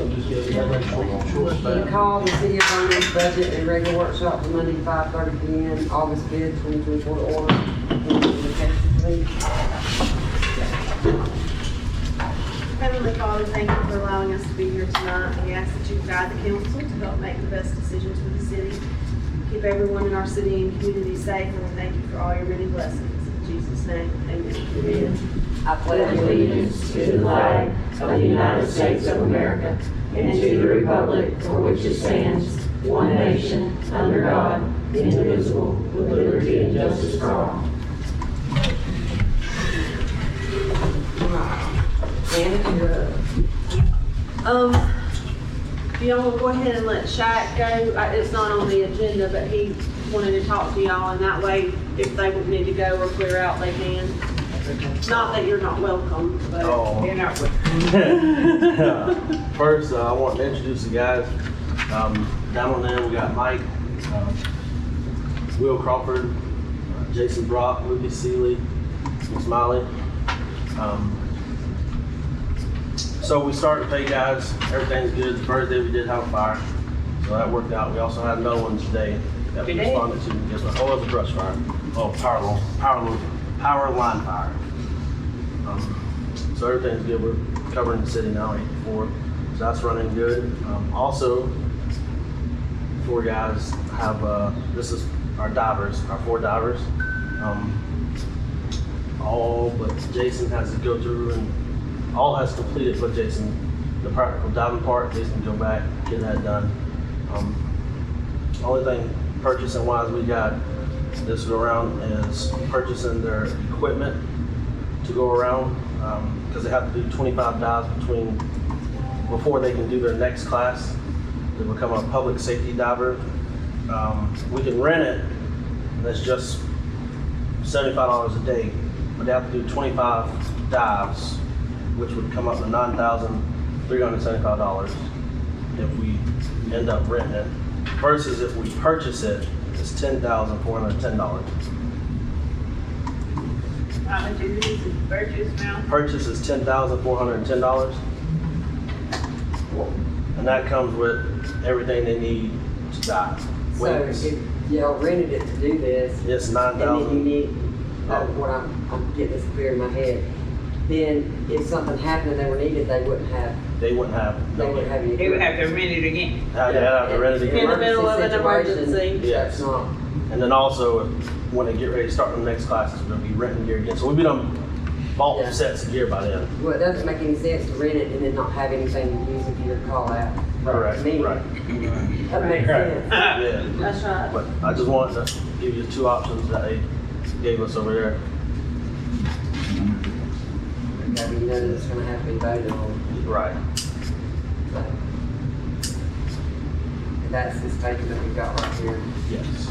just get that short You span. call the City of Vernon's budget and regular workshop for Monday, 5:30 p.m., August 5th, 2024 to order. Heavenly Father, thank you for allowing us to be here tonight. We ask that you guide the council to help make the best decisions for the city. Keep everyone in our city and community safe, and we thank you for all your many blessings. In Jesus' name, amen. I pledge allegiance to the flag of the United States of America and to the republic for which it stands, one nation, under God, indivisible, with liberty and justice for all. Janet, you're up. Do y'all want to go ahead and let Shaq go? It's not on the agenda, but he wanted to talk to y'all, and that way, if they would need to go or clear out, they can. Not that you're not welcome, but Oh. you're not welcome. First, I want to introduce the guys. Down on there, we got Mike, Will Crawford, Jason Brock, Lucas Seeley, and Smiley. So we started to pay guys. Everything's good. Thursday we did have a fire, so that worked out. We also had another one today that we responded to. Guess what? Oh, it was a brush fire. Oh, power line fire. So everything's good. We're covering the city now, 8-4. So that's running good. Also, 4 guys have, this is our divers, our 4 divers. All but Jason has to go through, and all has completed but Jason. The practical diving part, Jason go back, get that done. Only thing purchasing wise we got this go around is purchasing their equipment to go around, because they have to do 25 dives before they can do their next class to become a public safety diver. We can rent it, and it's just $75 a day, but they have to do 25 dives, which would come up to $9,375 if we end up renting it, versus if we purchase it, it's $10,410. How much is this purchase now? Purchase is $10,410, and that comes with everything they need to dive. So Wings. if y'all rented it to do this, It's and then you $9,000. need, what I'm getting this clear in my head, then if something happened and they were needed, they wouldn't have They wouldn't have. any. They would have to rent it again. Have to rent it In again. the middle of an Situation, emergency. Yes. That's not, And then also, when they get ready to start the next class, it's gonna be renting gear again. So we've been bought Yeah. sets of gear by then. well, it doesn't make any sense to rent it and then not have anything to use if you're call out. Correct, To me, right. that makes sense. Yeah. That's right. But I just wanted to give you 2 options that they gave us over there. Okay, but you know that it's gonna have to be voted on. Right. So. And that's the statement that we've got right here, Yes.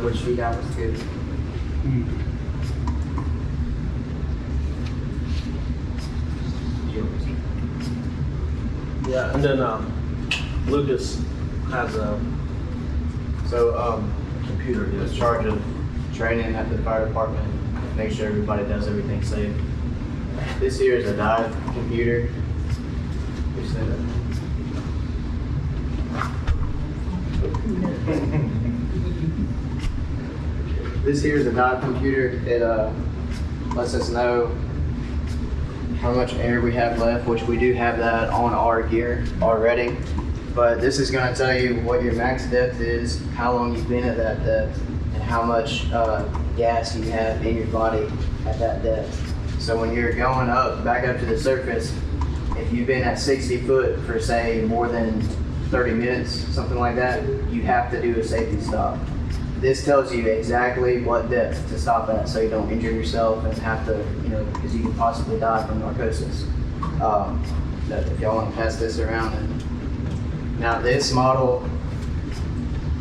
which we got was good. Yeah, and then Lucas has a computer. in charge of training at the fire department, make sure everybody does everything safe. This here is a dive computer. We said it. This here is a dive computer. It lets us know how much air we have left, which we do have that on our gear already. But this is going to tell you what your max depth is, how long you've been at that depth, and how much gas you have in your body at that depth. So when you're going up, back up to the surface, if you've been at 60 foot for say more than 30 minutes, something like that, you have to do a safety stop. This tells you exactly what depth to stop at so you don't injure yourself and have to, because you can possibly die from narcosis. If y'all want to pass this around. Now this model,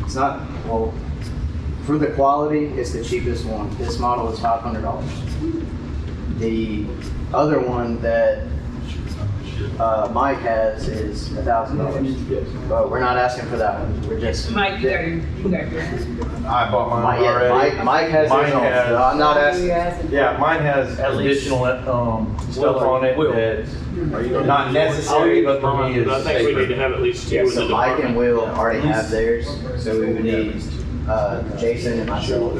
it's not, well, for the quality, it's the cheapest one. This model is $500. The other one that Mike has is $1,000. But we're not asking for that one. We're just. Mike, you got yours. I bought mine Mike, yeah, already. Mike has Mine his own. has- So I'm not Who asking. you asking? Yeah, mine has At least- additional stuff on it Will. that's Are you gonna not necessary, but for me But I is think we need to safer. have at least two Yeah, in the so Mike and department. Will already have theirs, so we would need Jason and myself.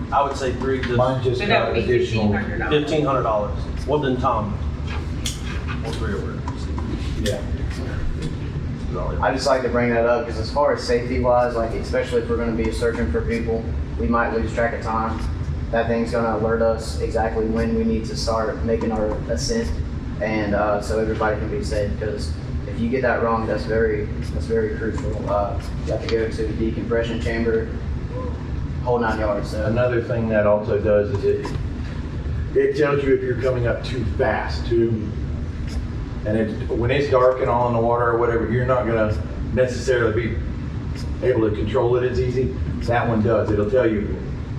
I would say three, just Mine just So that got would be additional. $1,500. $1,500. Well, then Tom. All three of them. Yeah. I just like to bring that up because as far as safety wise, like especially if we're gonna be searching for people, we might lose track of time. That thing's gonna alert us exactly when we need to start making our ascent, and so everybody can be safe. Because if you get that wrong, that's very crucial. You have to go to the decompression chamber, whole 9 yards. So Another thing that also does is it tells you if you're coming up too fast, and when it's dark and all in the water or whatever, you're not gonna necessarily be able to control it as easy. That one does. It'll tell you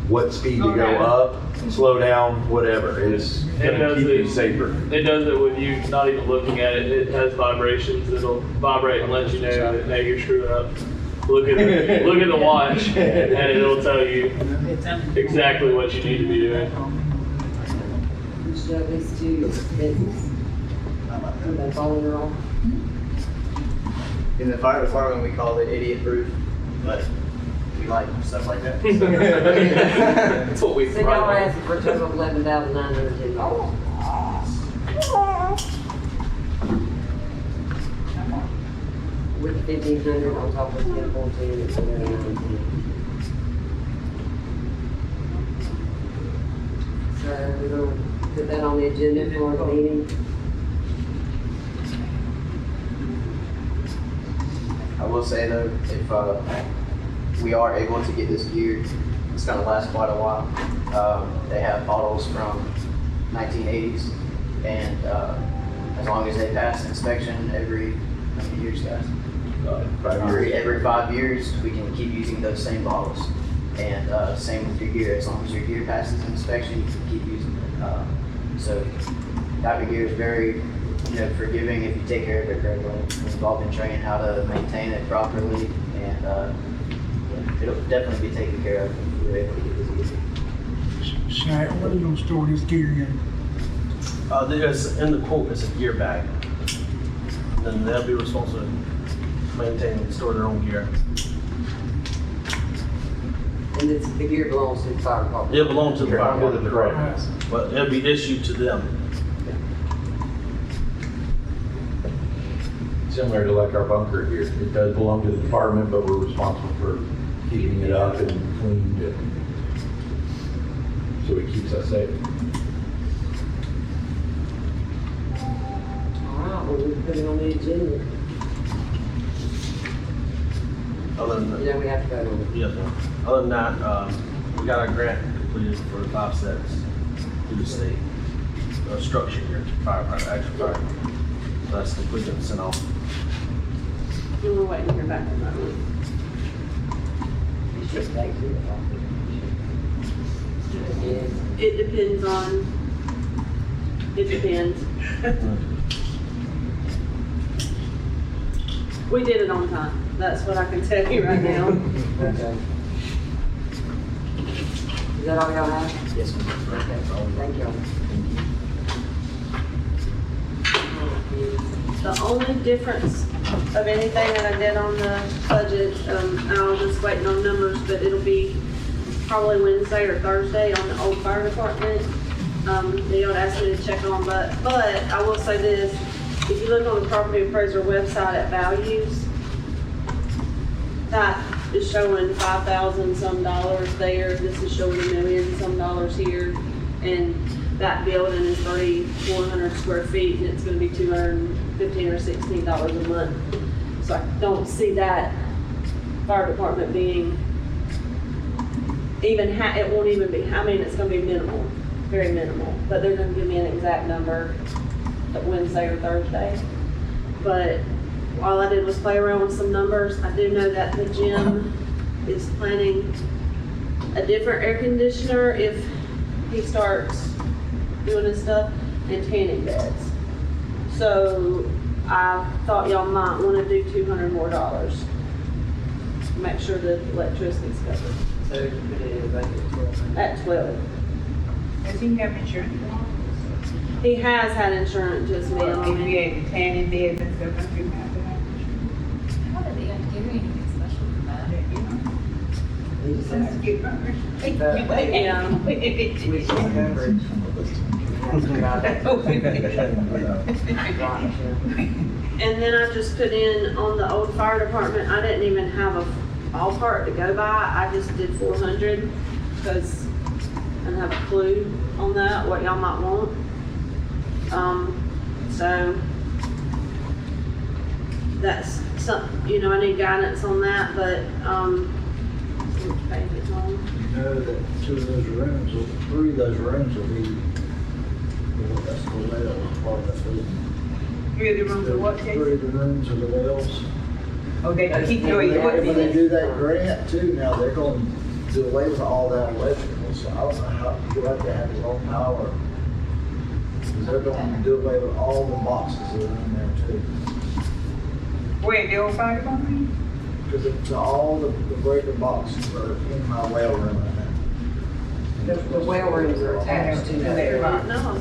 what speed to go Okay. up, slow down, whatever. It's It gonna does keep you it. safer. It does it with you not even looking at it. It has vibrations that'll vibrate and let you know that, hey, you're screwing up. Look at the watch, and it'll tell you exactly what you need to be doing. We should have these two expenses. They following her off. in the fire department, we call it idiot proof, but we like stuff like that. That's what we So y'all are asking for a total of $11,910. With 1,500 on top of 1014, it's 11,910. So we're gonna put that on the agenda for the meeting. I will say though, if we are able to get this gear, it's gonna last quite a while. They have bottles from 1980s, and as long as they pass inspection every, how many years, guys? 5 years. Every 5 years, we can keep using those same bottles. And same with your gear, as long as your gear passes inspection, you can keep using it. So type of gear is very, forgiving if you take care of it correctly. We're involved in training how to maintain it properly, and it'll definitely be taken care of if we're able to get this gear. Shaq, where are you gonna store this gear in? There's, in the quote, it's a gear bag. Then they'll be responsible to maintain and store their own gear. And the gear belongs to the fire department. It belongs to the fire Under the department, department. but it'll be issued to them. Similar to like our bunker here. It does belong to the department, but we're responsible for keeping it up and cleaned and so it keeps us safe. All right, well, we put it on the agenda. Other than that, You know, we have to vote on it. yes, sir. Other than that, we got our grant completed for 5 sets through the state. Structure here, firefighter, actual fire. So that's completed and sent off. And we're waiting to hear back on that one. You should take it. Yes. It depends on, it depends. We did it on time. That's what I can tell you right now. Okay. Is that all y'all have? Yes, ma'am. Okay, thank y'all. The only difference of anything that I did on the budget, and I was just waiting on numbers, but it'll be probably Wednesday or Thursday on the old fire department. They would ask me to check on, but I will say this, if you look on the property appraiser website at values, that is showing 5,000 some dollars there, this is showing $1 million some dollars here, and that building is 3,400 square feet, and it's gonna be $215 or $16 a month. So I don't see that fire department being even, it won't even be, I mean, it's gonna be minimal, very minimal, but they're gonna give me an exact number at Wednesday or Thursday. But all I did was play around with some numbers. I do know that the gym is planning a different air conditioner if he starts doing his stuff, and tanning beds. So I thought y'all might wanna do $200 more. Make sure the electricity's covered So you put it in the budget at 12. at 12. Does he have insurance? He has had insurance, just me on If we it. had the tanning beds and stuff, don't you have to have insurance? How did they give you anything special for that? You know, He just let's has get covered. Yeah. which is coverage. And then I just put in on the old fire department, I didn't even have a ballpark to go by, I just did 400, because I didn't have a clue on that, what y'all might want. So, that's some, you know, I need guidance on that, but, which page is on? You know that two of those rooms, or three of those rooms will be, well, that's the well, part of that building. Three of the rooms are what, Three Jason? of the rooms are the wells. Oh, they can keep Yeah, your yeah, When they equipment. do that grant too, now they're gonna do away with all that electrical, so I don't know how, you'll have to have your own power. Because they're gonna do away with all the boxes that are in there too. Where, the old fire department? Because it's all the breaker boxes are in my well room right now. The well rooms are attached to that No,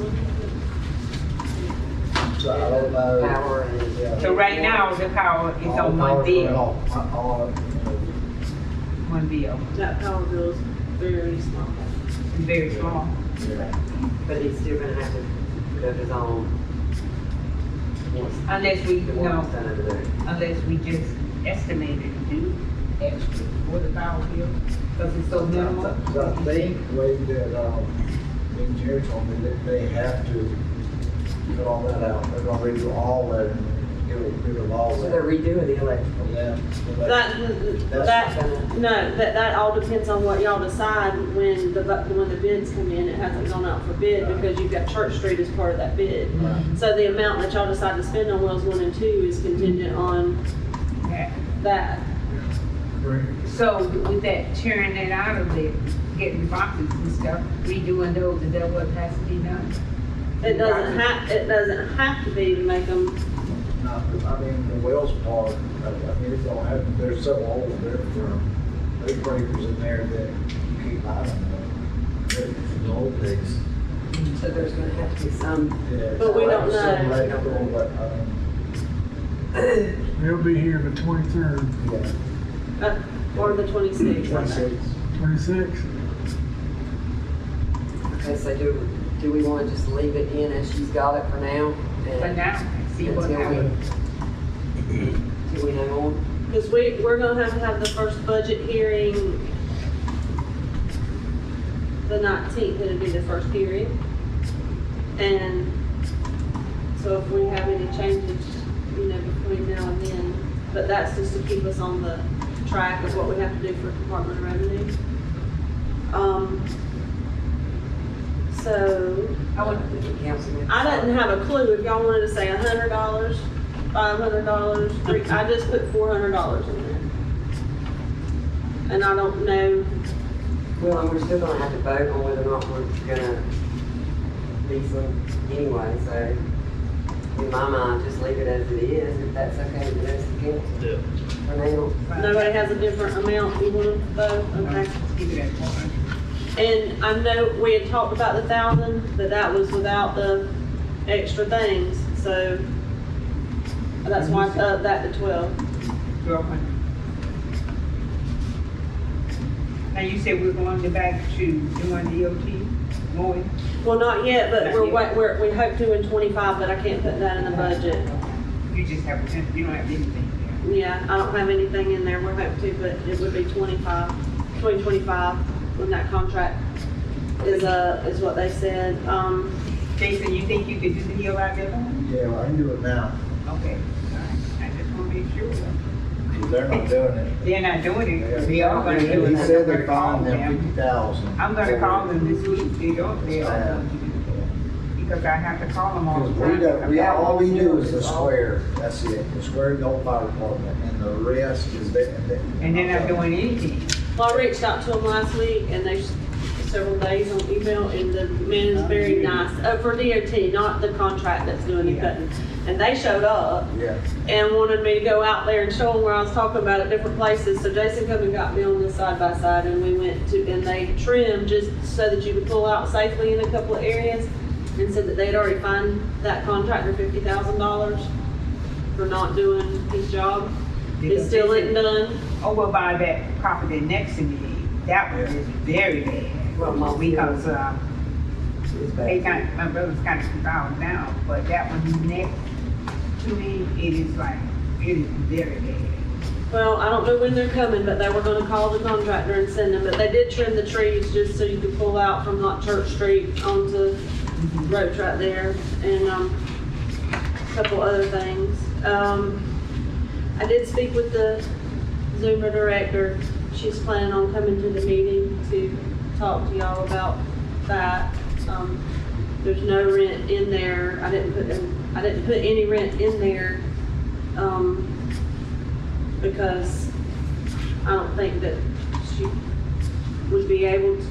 So I don't know. power and. Yeah. So right now, the power is All on the one power's going bill, off. All, one bill. that power bill is very small. It's very small. But he's still gonna have to put up his own. Unless we, The no, work's done over there. unless we just estimated to do extra for the power bill, because it's so minimal. So I think the way that, the engineer told me that they have to cut all that out. They're gonna redo all that and get rid of all So they're that. redoing the electrical. Yeah. That all depends on what y'all decide when the bids come in. It hasn't gone out for bid because you've got Church Street as part of that bid. So the amount that y'all decide to spend on wells 1 and 2 is contingent on Yeah. that. So with that, tearing that out of it, getting the boxes and stuff, redoing those, is that what has to be done? It doesn't have to be to make them, No, I mean, the wells part, I mean, it's gonna have, there's several holes there for big breakers in there that you keep eyeing on. The old days. So there's gonna have to be some, Yeah. But we don't Some know. electrical, but, They'll be here the 23rd, yeah. or the 26th. 26. 26th. okay, so do we wanna just leave it in as she's got it for now? For now, see what happens. Till we know more? Because we're gonna have the first budget hearing the 19th, it'll be the first hearing. And so if we have any changes, you know, between now and then, but that's just to keep us on the track of what we have to do for Department of Revenue. So, I want to get council members. I didn't have a clue if y'all wanted to say $100, $500, I just put $400 in there. And I don't know, Well, and we're still gonna have to vote on whether or not we're gonna lease them anyway, so in my mind, just leave it as it is, if that's okay with the rest of the council. For now. nobody has a different amount you want to vote, okay? Keep it at 400. And I know we had talked about the 1,000, but that was without the extra things, so that's why I upped that to 12. 1,200. Now, you said we're going to back to doing DOT, more? Well, not yet, but Not yet. we hope to in 25, but I can't put that in the budget. You just have, you don't have anything there. Yeah, I don't have anything in there, we hope to, but it would be 2025, when that contract is what they said. Jason, you think you could do the deal out there? Yeah, well, I can do it now. Okay, all right, I just want to make sure. They're not doing it. They're not doing it, we are gonna do it. He said I'm they're gonna call fined them them. 50,000. I'm gonna call them this week, they are going to do it. Because I have to call them all Because the time. all we do is the square, that's it, the square and the old fire department, and the rest is there. And they're not doing anything. Well, I reached out to them last week, and they several days on email, and the man is very nice, for DOT, not the contract that's doing the cutting. And they showed up Yeah. and wanted me to go out there and show them where I was talking about at different places. So Jason come and got me on the side by side, and we went to, and they trimmed just so that you could pull out safely in a couple of areas, and said that they'd already fined that contractor $50,000 for not doing his job. It still isn't done. Over by that property next to me, that one is very bad. Well, Because, it's they bad. my brother's kind of falling down, but that one next to me, it is very bad. Well, I don't know when they're coming, but they were gonna call the contractor and send them, but they did trim the trees just so you could pull out from like Church Street onto roads right there, and, a couple other things. I did speak with the Zoomer director. She's planning on coming to the meeting to talk to y'all about that. There's no rent in there. I didn't put any rent in there, because I don't think that she would be able to.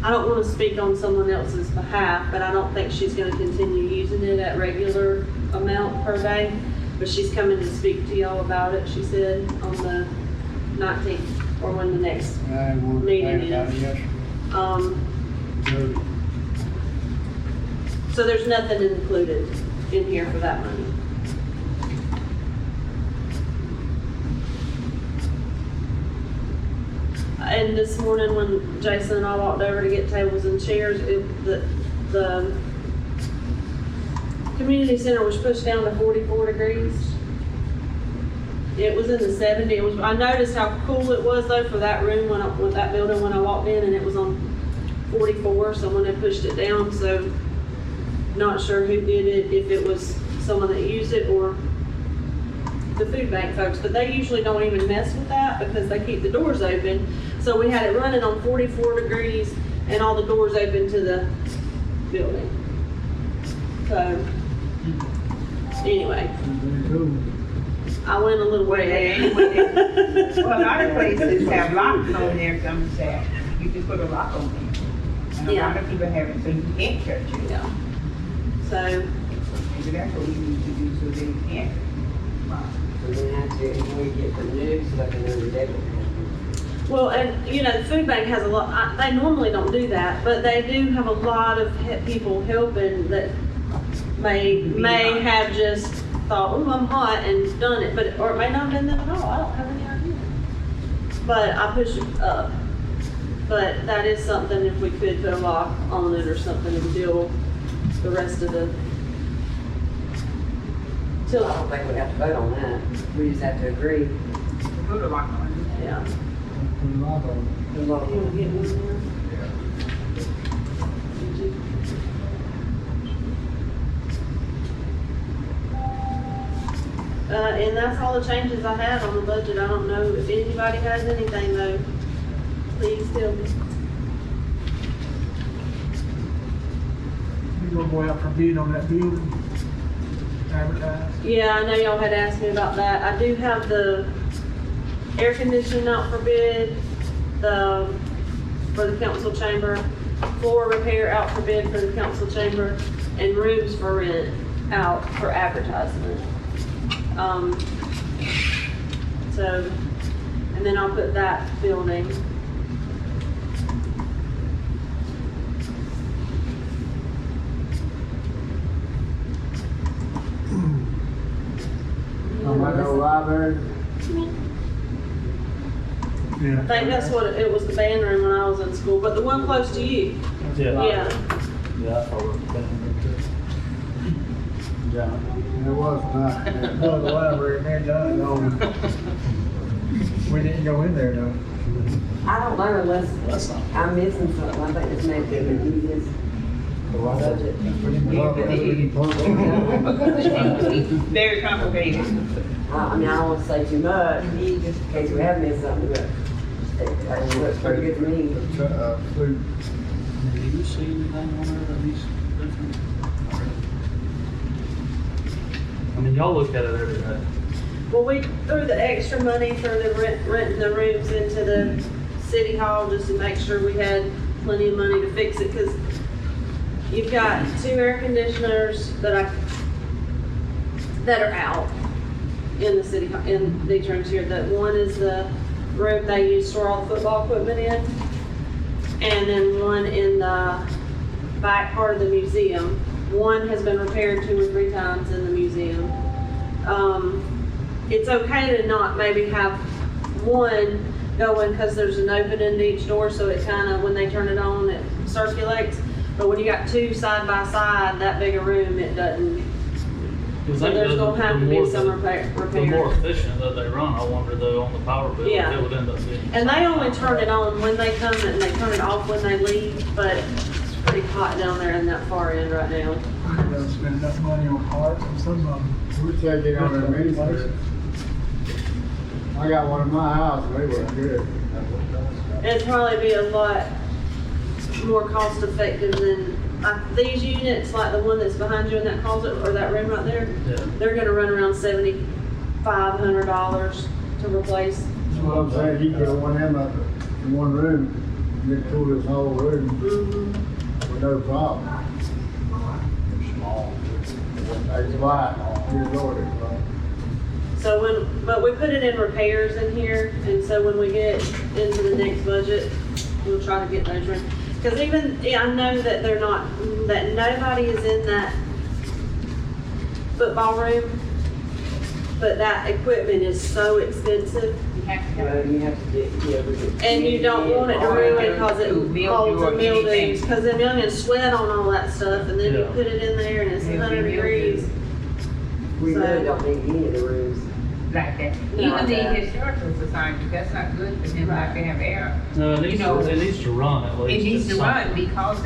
I don't want to speak on someone else's behalf, but I don't think she's going to continue using it at regular amount per day. But she's coming to speak to y'all about it, she said, on the 19th, or when the next meeting is. So there's nothing included in here for that money. And this morning when Jason and I walked over to get tables and chairs, the community center was pushed down to 44 degrees. It was in the 70s. I noticed how cool it was though for that room with that building when I walked in, and it was on 44. Someone had pushed it down, so not sure who did it, if it was someone that used it or the food bank folks, but they usually don't even mess with that because they keep the doors open. So we had it running on 44 degrees and all the doors open to the building. So, anyway, I went a little way. Well, a lot of places have locks on there, some say, you can put a lock on there. And a lot of people have it, so you can't touch it. Yeah. So, Maybe that's what we need to do, so they can't. We're gonna have to, when we get the news, like another day. well, and you know, the food bank has a lot, they normally don't do that, but they do have a lot of people helping that may have just thought, oh, I'm hot, and done it, but, or it may not have been them at all, I don't have any idea. But I pushed it up. But that is something, if we could put a lock on it or something until the rest of the, I don't think we have to vote on that. We just have to agree. Put a lock on it. yeah. The lock. You wanna get one there? And that's all the changes I had on the budget. I don't know if anybody has anything though. Please tell me. You gonna go out for bid on that building? Advertise? Yeah, I know y'all had asked me about that. I do have the air conditioning out for bid, for the council chamber, floor repair out for bid for the council chamber, and rooms for rent out for advertisement. So, and then I'll put that building. Library. Yeah. I think that's what it was, the band room when I was in school, but the one close to you. Yeah. Yeah, I thought it was It was not. Well, the library, man, John, no. We didn't go in there though. I don't know unless I'm missing something. I think this may be the easiest budget. Very complicated. I mean, I don't want to say too much, in case we have missed something, but it looks pretty good to me. Food. Do you see anything on there that needs different? I mean, y'all look at it every day. Well, we threw the extra money for the renting the rooms into the city hall just to make sure we had plenty of money to fix it, because you've got 2 air conditioners that are out in the city, in these rooms here. That one is the room they use to store all the football equipment in, and then one in the back part of the museum. One has been repaired 2 or 3 times in the museum. It's okay to not maybe have one going, because there's an opening to each door, so it kind of, when they turn it on, it circulates. But when you got 2 side by side, that big a room, it doesn't. So there's gonna have to be some repair. The more efficient that they run, I wonder though, on the power bill, Yeah. it would end up being. And they only turn it on when they come, and they turn it off when they leave, but it's pretty hot down there in that far end right now. We don't spend enough money on parts and some of them. We take it on our many places. I got one in my house, and they were good. It'd probably be a lot more cost effective than, these units, like the one that's behind you in that closet, or that room right there, Yeah. they're gonna run around $7,500 to replace. That's what I'm saying, you put one of them up in one room, and it cool this whole room with no problem. Small. That's why, good Lord, it's like. So but we put it in repairs in here, and so when we get into the next budget, we'll try to get those rooms. Because even, I know that that nobody is in that football room, but that equipment is so expensive, You have to Well, have. you have to get. and you don't want it to ruin because it Mildew holds or the mildews, anything. because them youngins sweat on all that stuff, and then you Yeah. put it in there and it's Mildew, 100 degrees. We So- really don't need any of the rooms. Like that. No, Even like the that. historical society, that's not good for them not to have air. No, it You needs, know, it needs to run at least. It needs to at run some- because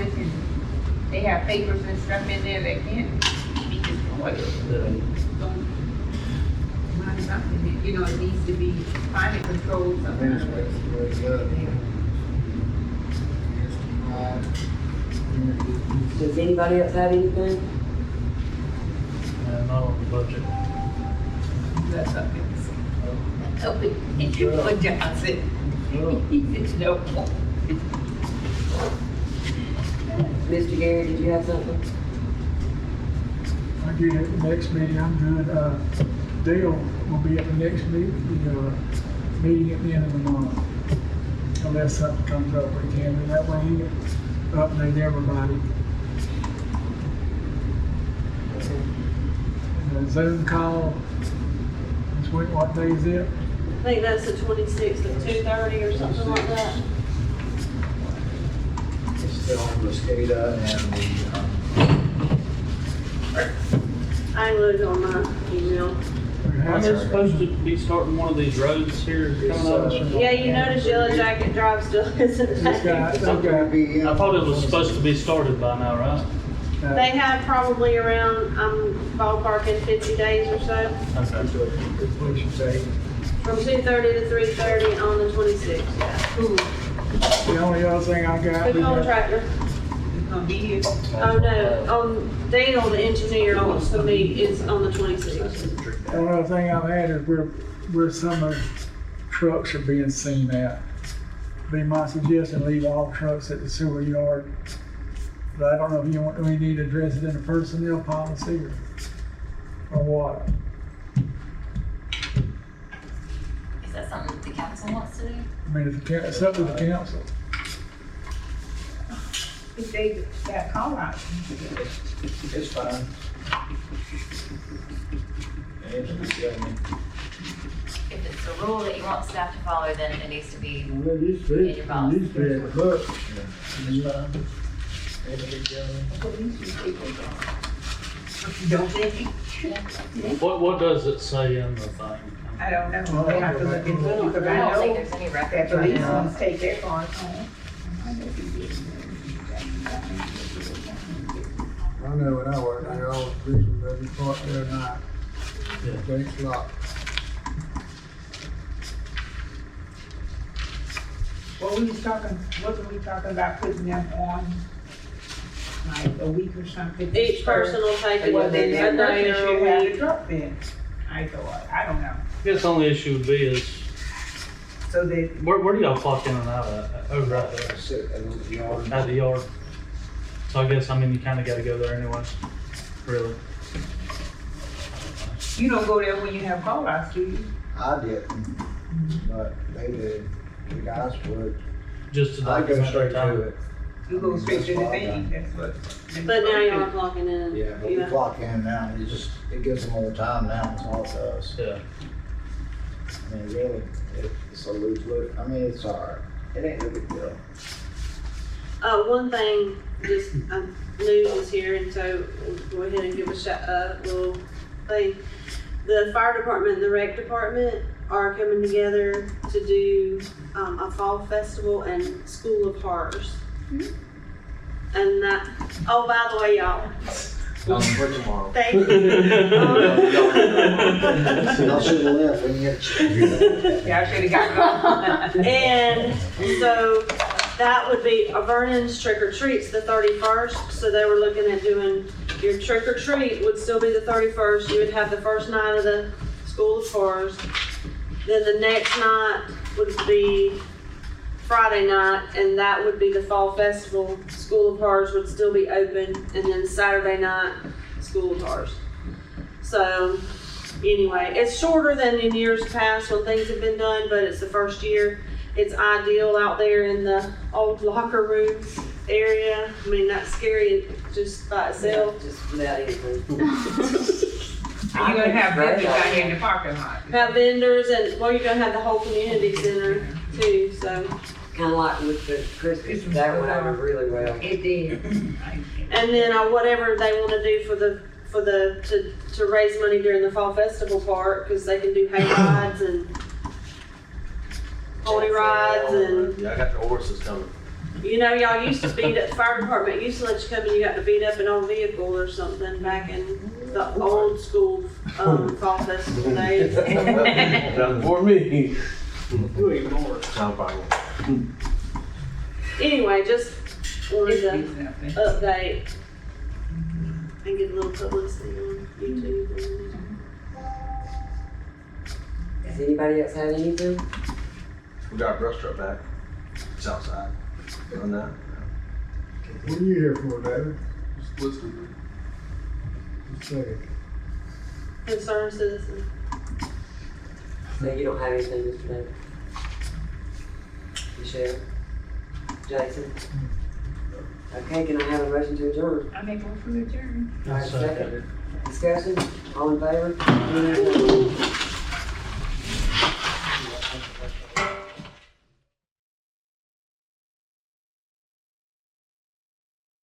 they have papers and stuff in there that can't be destroyed. Yeah. Run something, you know, it needs to be climate controlled Administrative, something. where it's good. Does anybody else have anything? Not on the budget. That's something. Oh, what Johnson? He said no. Mr. Gary, did you have something? I get at the next meeting, I'm good. Dale will be at the next meeting at the end of the month. Unless something comes up, we can, and that way he can update everybody. And the Zoom call, what day is it? I think that's the 26th at 2:30 or something like that. It's still on Mosqueda and I ain't looked on my email. Aren't they supposed to be starting one of these roads here coming up? Yeah, you notice Yellow Jacket Drive still isn't This guy, there. this guy. I thought it was supposed to be started by now, right? They have probably around, I'm ballparking 50 days or so, Okay. That's what you say. from 2:30 to 3:30 on the 26th. The only other thing I got. Who contractor? It's gonna be here. Oh, no, Daniel, the engineer, wants to meet is on the 26th. The only other thing I've had is where some of the trucks are being seen at. Be my suggestion, leave all trucks at the sewer yard. But I don't know if we need to address it in a personnel policy or what. Is that something the council wants to do? I mean, it's up to the council. If they got call out. it's fine. If it's a rule that you want staff to follow, then it needs to be Well, it used to be, in your policy. it used to be in the book. Don't think. What does it say in the thing? I don't know. They have to look into it because I I don't think know there's any that records right police now. ones take their cars home. I know when I worked there, all the police was every part there at night. Yeah. Gates locked. Wasn't we talking about putting them on like a week or something? Each person will take it Well, then a that day person or should a have the week. truck then. I thought, I don't know. I guess the only issue would be is So they, Where do y'all clock in and out at? Over at the, Sit in the yard. at the yard? So I guess, I mean, you kinda gotta go there anyway, really. you don't go there when you have call outs, do you? I didn't, but they did. The guys would. Just to I go document straight their time. to it. You go straight to the thing, that's what. But now y'all are clocking in. Yeah, but we clock in now. It gives them more time now, that's all it does. Yeah. I mean, really, it's a loose look. I mean, it's all right. It ain't no big deal. One thing, just, news is here, and so we'll go ahead and give a little thing. The fire department and the rec department are coming together to do, a fall festival and school of horrors. And that, oh, by the way, y'all, For tomorrow. thank you. Y'all should have left when you had a chance. Y'all should've got gone. And so that would be Vernon's trick or treats the 31st. So they were looking at doing your trick or treat would still be the 31st. You would have the first night of the School of Horrors. Then the next night would be Friday night, and that would be the Fall Festival. School of Horrors would still be open, and then Saturday night, School of Horrors. So anyway, it's shorter than in years past when things have been done, but it's the first year. It's ideal out there in the old locker room area. I mean, that's scary just by itself. Just without anything. You're gonna have vendors out here in the parking lot. Have vendors, and well, you're gonna have the whole community center too, so. Kinda like with the Christmas, that went over really well. It did. And then whatever they wanna do to raise money during the fall festival part, cause they can do hay rides and pony rides and, Yeah, I got the horses coming. you know, y'all used to beat up, the fire department used to let you come and you got to beat up an old vehicle or something back in the old school, fall festival days. Not for me. Who ignore it? Sound fine. Anyway, just wanted to Nothing. update and get a little publicity on YouTube. Has anybody else had anything? We got our brush truck back. It's outside. On that. What are you here for, David? Just say, Concerned citizen. So you don't have anything, Mr. David? Michelle? Jason? Okay, can I have a motion to adjourn? I make one for the adjourn. All right, second. Discussion, all in favor?